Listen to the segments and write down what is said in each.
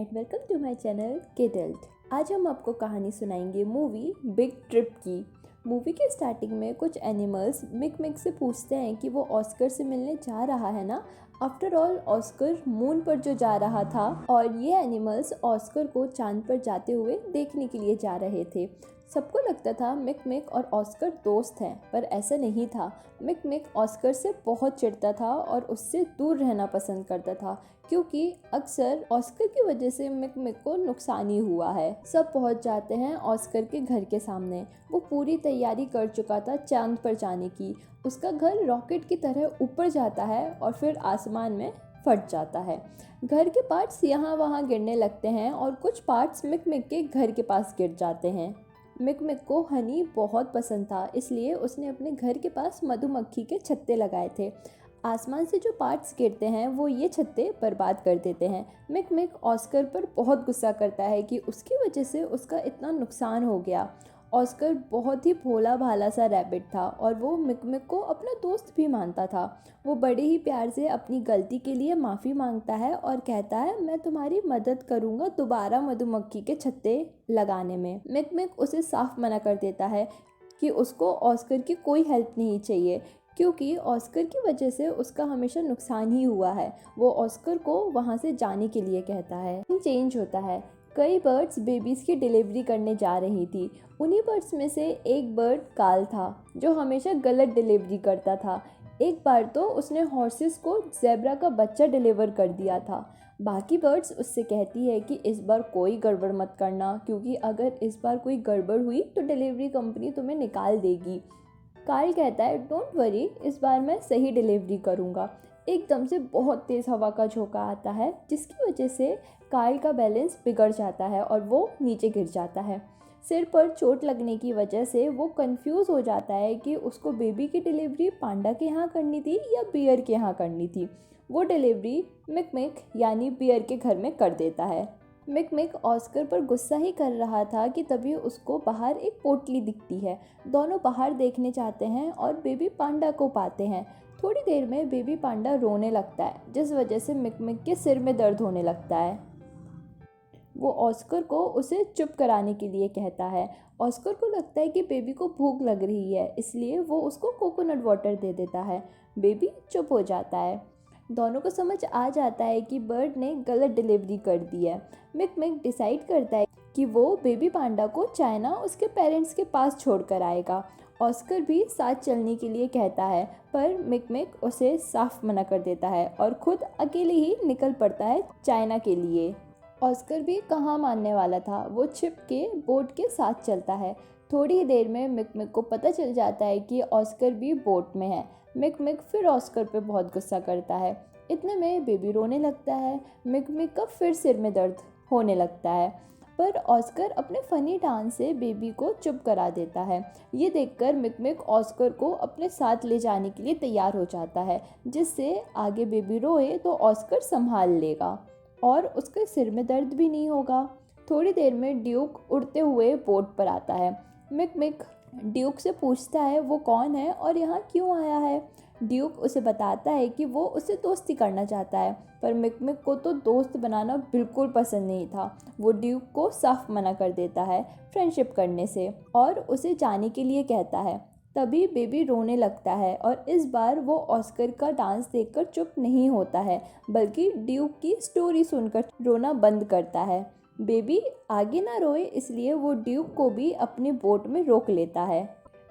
And welcome to my channel Kidult. आज हम आपको कहानी सुनाएंगे मूवी बिग ट्रिप की। मूवी के स्टार्टिंग में कुछ एनिमल्स मिक मिक से पूछते हैं कि वो ऑस्कर से मिलने जा रहा है ना। आफ्टर ऑल ऑस्कर मून पर जो जा रहा था और ये एनिमल्स ऑस्कर को चांद पर जाते हुए देखने के लिए जा रहे थे। सबको लगता था मिक मिक और ऑस्कर दोस्त हैं, पर ऐसा नहीं था। मिक मिक ऑस्कर से बहुत चिढ़ता था और उससे दूर रहना पसंद करता था, क्योंकि अक्सर ऑस्कर की वजह से मिक मिक को नुकसान ही हुआ है। सब पहुंच जाते हैं ऑस्कर के घर के सामने। वो पूरी तैयारी कर चुका था चांद पर जाने की। उसका घर रॉकेट की तरह ऊपर जाता है और फिर आसमान में फट जाता है। घर के पार्ट्स यहाँ वहाँ गिरने लगते हैं और कुछ पार्ट्स मिक मिक के घर के पास गिर जाते हैं। मिक मिक को हनी बहुत पसंद था, इसलिए उसने अपने घर के पास मधुमक्खी के छत्ते लगाए थे। आसमान से जो पार्ट्स गिरते हैं वो ये छत्ते बर्बाद कर देते हैं। मिक मिक ऑस्कर पर बहुत गुस्सा करता है कि उसकी वजह से उसका इतना नुकसान हो गया। ऑस्कर बहुत ही भोला भाला सा रैबिट था और वो मिक मिक को अपना दोस्त भी मानता था। वो बड़े ही प्यार से अपनी गलती के लिए माफ़ी मांगता है और कहता है, मैं तुम्हारी मदद करूँगा दोबारा मधुमक्खी के छत्ते लगाने में। मिक मिक उसे साफ मना कर देता है कि उसको ऑस्कर की कोई हेल्प नहीं चाहिए, क्योंकि ऑस्कर की वजह से उसका हमेशा नुकसान ही हुआ है। वो ऑस्कर को वहाँ से जाने के लिए कहता है। चेंज होता है। कई बर्ड्स बेबीज़ की डिलीवरी करने जा रही थी। उन्हीं बर्ड्स में से एक बर्ड काल था, जो हमेशा गलत डिलीवरी करता था। एक बार तो उसने हॉर्सेस को ज़ेब्रा का बच्चा डिलीवर कर दिया था। बाकी बर्ड्स उससे कहती है कि इस बार कोई गड़बड़ मत करना, क्योंकि अगर इस बार कोई गड़बड़ हुई तो डिलीवरी कंपनी तुम्हें निकाल देगी। कार्ल कहता है, डोंट वरी, इस बार मैं सही डिलीवरी करूँगा। एकदम से बहुत तेज़ हवा का झोंका आता है, जिसकी वजह से कार्ल का बैलेंस बिगड़ जाता है और वो नीचे गिर जाता है। सिर पर चोट लगने की वजह से वो कंफ्यूज हो जाता है कि उसको बेबी की डिलीवरी पांडा के यहाँ करनी थी या बियर के यहाँ करनी थी। वो डिलीवरी मिक मिक यानी बियर के घर में कर देता है। मिक मिक ऑस्कर पर गुस्सा ही कर रहा था कि तभी उसको बाहर एक पोटली दिखती है। दोनों बाहर देखने जाते हैं और बेबी पांडा को पाते हैं। थोड़ी देर में बेबी पांडा रोने लगता है, जिस वजह से मिक मिक के सिर में दर्द होने लगता है। वो ऑस्कर को उसे चुप कराने के लिए कहता है। ऑस्कर को लगता है कि बेबी को भूख लग रही है, इसलिए वो उसको कोकोनट वाटर दे देता है। बेबी चुप हो जाता है। दोनों को समझ आ जाता है कि बर्ड ने गलत डिलीवरी कर दी है। मिक मिक डिसाइड करता है कि वो बेबी पांडा को चाइना उसके पेरेंट्स के पास छोड़कर आएगा। ऑस्कर भी साथ चलने के लिए कहता है, पर मिक मिक उसे साफ मना कर देता है और खुद अकेले ही निकल पड़ता है चाइना के लिए। ऑस्कर भी कहाँ मानने वाला था, वो छिप के बोट के साथ चलता है। थोड़ी ही देर में मिक मिक को पता चल जाता है कि ऑस्कर भी बोट में है। मिक मिक फिर ऑस्कर पे बहुत गुस्सा करता है। इतने में बेबी रोने लगता है। मिक मिक का फिर सिर में दर्द होने लगता है, पर ऑस्कर अपने फनी डांस से बेबी को चुप करा देता है। ये देखकर मिक मिक ऑस्कर को अपने साथ ले जाने के लिए तैयार हो जाता है, जिससे आगे बेबी रोए तो ऑस्कर संभाल लेगा और उसके सिर में दर्द भी नहीं होगा। थोड़ी देर में ड्यूक उड़ते हुए बोट पर आता है। मिक मिक ड्यूक से पूछता है वो कौन है और यहाँ क्यों आया है। ड्यूक उसे बताता है कि वो उससे दोस्ती करना चाहता है, पर मिक मिक को तो दोस्त बनाना बिल्कुल पसंद नहीं था। वो ड्यूक को साफ मना कर देता है फ्रेंडशिप करने से और उसे जाने के लिए कहता है। तभी बेबी रोने लगता है और इस बार वो ऑस्कर का डांस देखकर चुप नहीं होता है, बल्कि ड्यूक की स्टोरी सुनकर रोना बंद करता है। बेबी आगे ना रोए, इसलिए वो ड्यूक को भी अपनी बोट में रोक लेता है।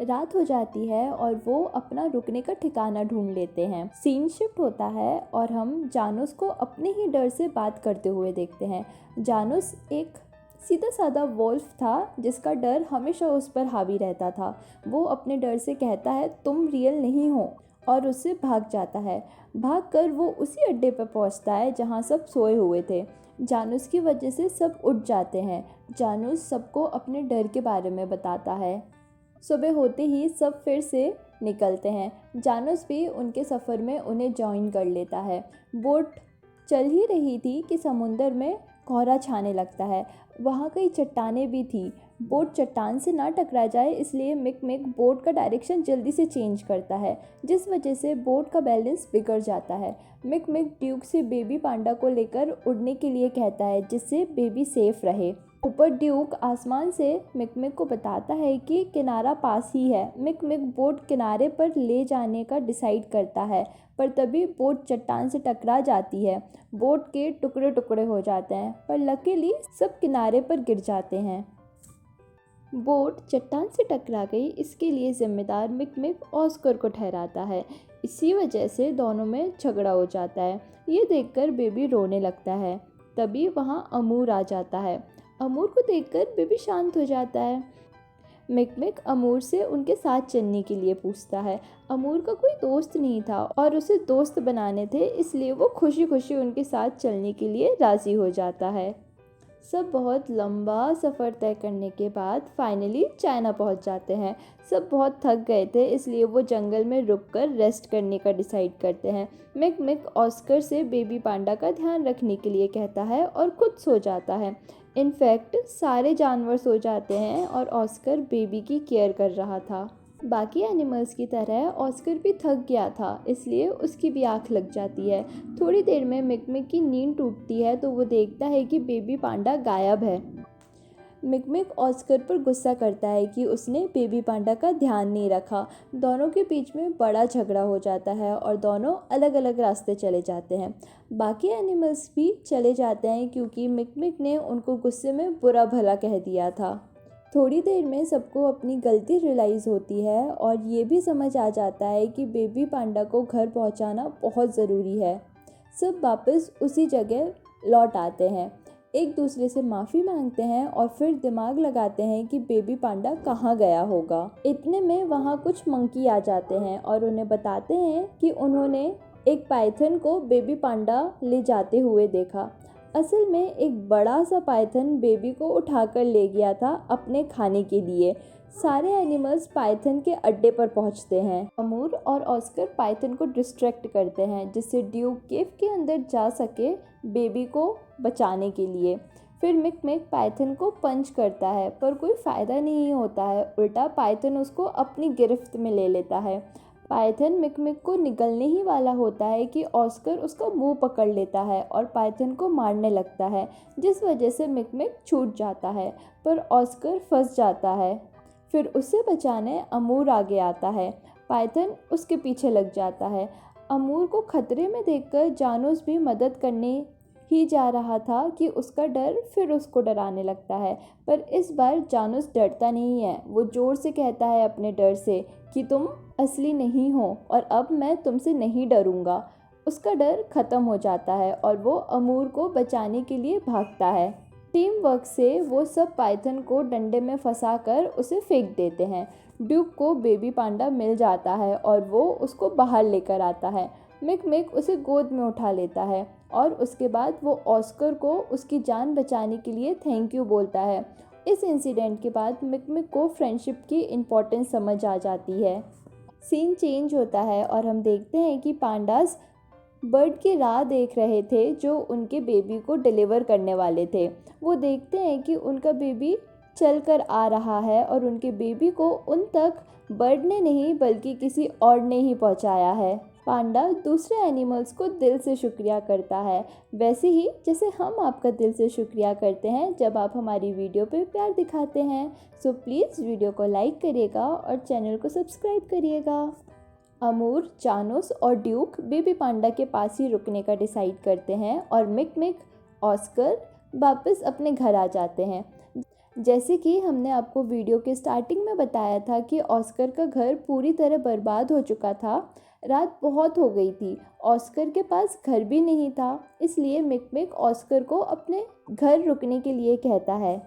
रात हो जाती है और वो अपना रुकने का ठिकाना ढूंढ लेते हैं। सीन शिफ्ट होता है और हम जानूस को अपने ही डर से बात करते हुए देखते हैं। जानूस एक सीधा साधा वोल्फ था, जिसका डर हमेशा उस पर हावी रहता था। वो अपने डर से कहता है, तुम रियल नहीं हो, और उससे भाग जाता है। भागकर वो उसी अड्डे पर पहुंचता है जहां सब सोए हुए थे। जानूस की वजह से सब उठ जाते हैं। जानूस सबको अपने डर के बारे में बताता है। सुबह होते ही सब फिर से निकलते हैं। जानूस भी उनके सफ़र में उन्हें ज्वाइन कर लेता है। बोट चल ही रही थी कि समुंदर में कोहरा छाने लगता है। वहाँ कई चट्टानें भी थी। बोट चट्टान से ना टकरा जाए इसलिए मिक मिक बोट का डायरेक्शन जल्दी से चेंज करता है, जिस वजह से बोट का बैलेंस बिगड़ जाता है। मिक मिक ड्यूक से बेबी पांडा को लेकर उड़ने के लिए कहता है, जिससे बेबी सेफ रहे। ऊपर ड्यूक आसमान से मिक मिक को बताता है कि किनारा पास ही है। मिक मिक बोट किनारे पर ले जाने का डिसाइड करता है, पर तभी बोट चट्टान से टकरा जाती है। बोट के टुकड़े टुकड़े हो जाते हैं, पर लकीली सब किनारे पर गिर जाते हैं। बोट चट्टान से टकरा गई, इसके लिए जिम्मेदार मिक मिक ऑस्कर को ठहराता है। इसी वजह से दोनों में झगड़ा हो जाता है। ये देखकर बेबी रोने लगता है। तभी वहाँ अमूर आ जाता है। अमूर को देखकर बेबी शांत हो जाता है। मिक मिक अमूर से उनके साथ चलने के लिए पूछता है। अमूर का कोई दोस्त नहीं था और उसे दोस्त बनाने थे, इसलिए वो खुशी खुशी उनके साथ चलने के लिए राज़ी हो जाता है। सब बहुत लंबा सफ़र तय करने के बाद फाइनली चाइना पहुंच जाते हैं। सब बहुत थक गए थे, इसलिए वो जंगल में रुककर रेस्ट करने का डिसाइड करते हैं। मिक मिक ऑस्कर से बेबी पांडा का ध्यान रखने के लिए कहता है और खुद सो जाता है। इनफैक्ट सारे जानवर सो जाते हैं और ऑस्कर बेबी की केयर कर रहा था। बाकी एनिमल्स की तरह ऑस्कर भी थक गया था, इसलिए उसकी भी आँख लग जाती है। थोड़ी देर में मिक मिक की नींद टूटती है तो वो देखता है कि बेबी पांडा गायब है। मिक मिक ऑस्कर पर गुस्सा करता है कि उसने बेबी पांडा का ध्यान नहीं रखा। दोनों के बीच में बड़ा झगड़ा हो जाता है और दोनों अलग अलग रास्ते चले जाते हैं। बाकी एनिमल्स भी चले जाते हैं क्योंकि मिक मिक ने उनको गुस्से में बुरा भला कह दिया था। थोड़ी देर में सबको अपनी गलती रियलाइज़ होती है और ये भी समझ आ जाता है कि बेबी पांडा को घर पहुंचाना बहुत ज़रूरी है। सब वापस उसी जगह लौट आते हैं, एक दूसरे से माफ़ी मांगते हैं और फिर दिमाग लगाते हैं कि बेबी पांडा कहाँ गया होगा। इतने में वहाँ कुछ मंकी आ जाते हैं और उन्हें बताते हैं कि उन्होंने एक पाइथन को बेबी पांडा ले जाते हुए देखा। असल में एक बड़ा सा पाइथन बेबी को उठाकर ले गया था अपने खाने के लिए। सारे एनिमल्स पाइथन के अड्डे पर पहुंचते हैं। अमूर और ऑस्कर पाइथन को डिस्ट्रैक्ट करते हैं, जिससे ड्यूक केव के अंदर जा सके बेबी को बचाने के लिए। फिर मिक मिक पाइथन को पंच करता है, पर कोई फ़ायदा नहीं होता है। उल्टा पाइथन उसको अपनी गिरफ्त में ले लेता है। पाइथन मिक मिक को निगलने ही वाला होता है कि ऑस्कर उसका मुंह पकड़ लेता है और पाइथन को मारने लगता है, जिस वजह से मिक मिक छूट जाता है, पर ऑस्कर फंस जाता है। फिर उसे बचाने अमूर आगे आता है। पाइथन उसके पीछे लग जाता है। अमूर को खतरे में देखकर जानूस भी मदद करने ही जा रहा था कि उसका डर फिर उसको डराने लगता है, पर इस बार जानूस डरता नहीं है। वो ज़ोर से कहता है अपने डर से कि तुम असली नहीं हो और अब मैं तुमसे नहीं डरूंगा। उसका डर ख़त्म हो जाता है और वो अमूर को बचाने के लिए भागता है। टीम वर्क से वो सब पाइथन को डंडे में फंसाकर उसे फेंक देते हैं। ड्यूक को बेबी पांडा मिल जाता है और वो उसको बाहर लेकर आता है। मिक मिक उसे गोद में उठा लेता है और उसके बाद वो ऑस्कर को उसकी जान बचाने के लिए थैंक यू बोलता है। इस इंसिडेंट के बाद मिक मिक को फ्रेंडशिप की इम्पोर्टेंस समझ आ जाती है। सीन चेंज होता है और हम देखते हैं कि पांडास बर्ड की राह देख रहे थे जो उनके बेबी को डिलीवर करने वाले थे। वो देखते हैं कि उनका बेबी चल कर आ रहा है और उनके बेबी को उन तक बर्ड ने नहीं बल्कि किसी और ने ही पहुंचाया है। पांडा दूसरे एनिमल्स को दिल से शुक्रिया करता है, वैसे ही जैसे हम आपका दिल से शुक्रिया करते हैं जब आप हमारी वीडियो पे प्यार दिखाते हैं। सो प्लीज़ वीडियो को लाइक करिएगा और चैनल को सब्सक्राइब करिएगा। अमूर, जानूस और ड्यूक बेबी पांडा के पास ही रुकने का डिसाइड करते हैं और मिक मिक, ऑस्कर वापस अपने घर आ जाते हैं। जैसे कि हमने आपको वीडियो के स्टार्टिंग में बताया था कि ऑस्कर का घर पूरी तरह बर्बाद हो चुका था। रात बहुत हो गई थी, ऑस्कर के पास घर भी नहीं था, इसलिए मिक मिक ऑस्कर को अपने घर रुकने के लिए कहता है।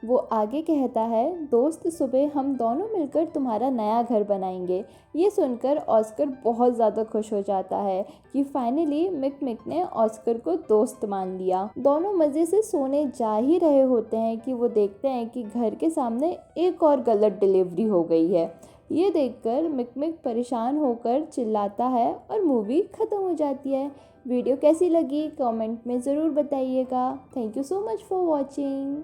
वो आगे कहता है, दोस्त सुबह हम दोनों मिलकर तुम्हारा नया घर बनाएंगे। ये सुनकर ऑस्कर बहुत ज़्यादा खुश हो जाता है कि फाइनली मिक मिक ने ऑस्कर को दोस्त मान लिया। दोनों मज़े से सोने जा ही रहे होते हैं कि वो देखते हैं कि घर के सामने एक और गलत डिलीवरी हो गई है। ये देखकर मिक मिक परेशान होकर चिल्लाता है और मूवी ख़त्म हो जाती है। वीडियो कैसी लगी कमेंट में ज़रूर बताइएगा। Thank you so much for watching.